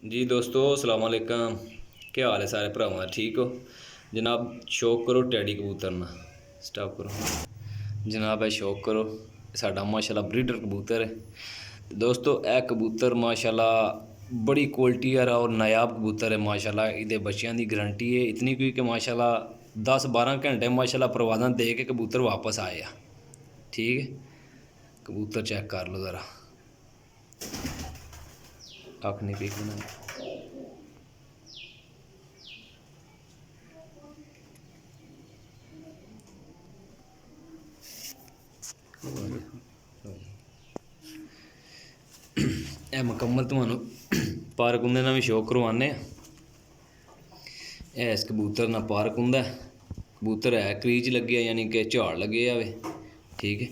जी दोस्तों अस्सलाम वालेकुम। क्या हाल है सारे भरावां, ठीक हो जनाब। शौक करो टैडी कबूतर ना, स्टॉप करो जनाब। है शौक करो, साडा माशाल्लाह ब्रीडर कबूतर है। तो दोस्तों यह कबूतर माशाल्लाह बड़ी क्वालिटी और नायाब कबूतर है माशाल्लाह। ये बच्चों की गारंटी है इतनी कि माशाल्लाह 10-12 घंटे माशाल्लाह परवाज़ा दे के कबूतर वापस आए आ। ठीक है, कबूतर चेक कर लो ज़रा, अख नहीं पीक बना। यह मुकम्मल तुहानू पार्क उंदे नाल भी शौक करवाने। इस कबूतर ना पार्क हुंदा, कबूतर है क्रीच लगे यानी कि झाड़ लगे आवे। ठीक है,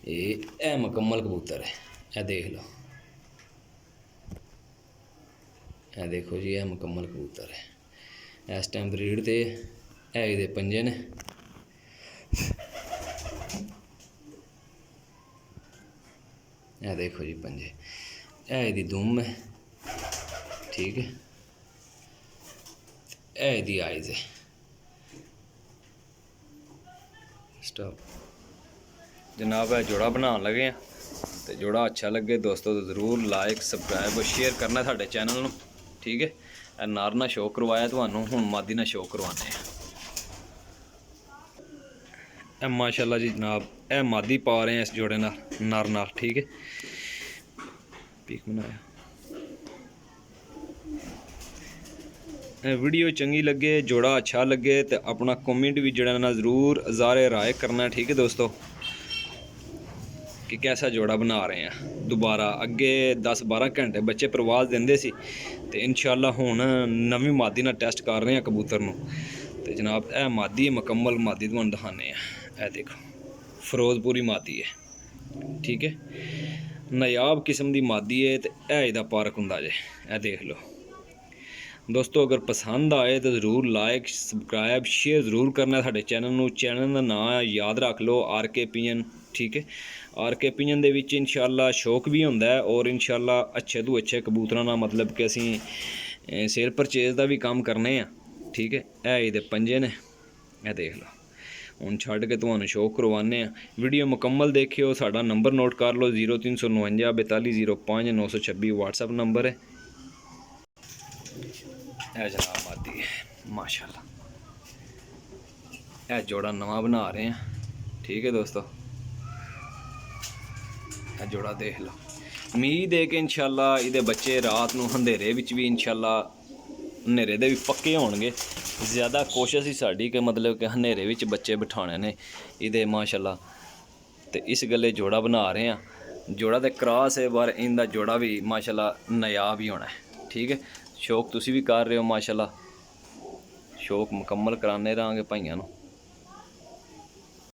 ये मुकम्मल कबूतर है। यह देख लो, यह देखो जी, यह मुकम्मल कबूतर है। इस टाइम ब्रीड ते ये पंजे ने। यह देखो जी पंजे, यह दुम है। ठीक है, यह आइज़ है। स्टॉप जनाब। है जोड़ा बनाने लगे हैं, तो जोड़ा अच्छा लगे दोस्तों तो ज़रूर लाइक सबसक्राइब और शेयर करना साडे चैनल में। ठीक है, नर ना शौक करवाया तुहानू, हुण मादी ना शौक करवाने। माशाल्लाह जी जनाब, यह मादी पा रहे हैं इस जोड़े नाल, नर नाल। ठीक है, पीक बनाया। वीडियो चंगी लगे, जोड़ा अच्छा लगे तो अपना कमेंट भी जड़ा ना ज़रूर ज़ाहिर राय करना। ठीक है दोस्तों, कि कैसा जोड़ा बना रहे हैं दोबारा। अगे 10-12 घंटे बच्चे प्रवास देंदे सी, तो इंशाल्लाह हुण नवीं मादी ना टेस्ट कर रहे हैं कबूतर नूं। तो जनाब यह मादी मुकम्मल मादी तुहानूं दिखाने हैं। यह देखो फिरोजपुरी मादी है। ठीक है, नायाब किस्म की मादी है। तो यह इहदा पार्क हुंदा जे, यह देख लो दोस्तों। अगर पसंद आए तो ज़रूर लाइक सबसक्राइब शेयर ज़रूर करना साडे चैनल नूं। चैनल का नाम याद रख लो, RK पिजन। ठीक है, RK पिजन दे विच इंशाल्लाह शौक भी होंदा है और इंशाल्लाह अच्छे तो अच्छे कबूतरां दा मतलब कि असीं सेल परचेज का भी काम करने आ। ठीक है, ये पंजे ने। यह देख लो, हुण छड्ड के तुहानूं शौक करवाने। वीडियो मुकम्मल देखियो। साडा नंबर नोट कर लो, 0349 42 05 926 व्हाट्सअप नंबर है। यह जनाब मादी है माशाल्लाह। यह जोड़ा नवा बना रहे हैं। ठीक है दोस्तों, यह जोड़ा देख लो। उम्मीद है कि इंशाल्लाह ये बच्चे रात को अंधेरे विच भी इंशाल्लाह हनेरे दे भी पक्के होणगे। ज़्यादा कोशिश ही साड़ी कि मतलब कि हनेरे विच बच्चे बिठाने ने ये माशाल्लाह। तो इस गल्ले जोड़ा बना रहे हैं। जोड़ा तो क्रॉस है, पर इनका जोड़ा भी माशाल्लाह नायाब ही होना है। ठीक है, शौक तुसी भी कर रहे हो माशाल्लाह, शौक मुकम्मल कराने रहांगे भाइयों नूं।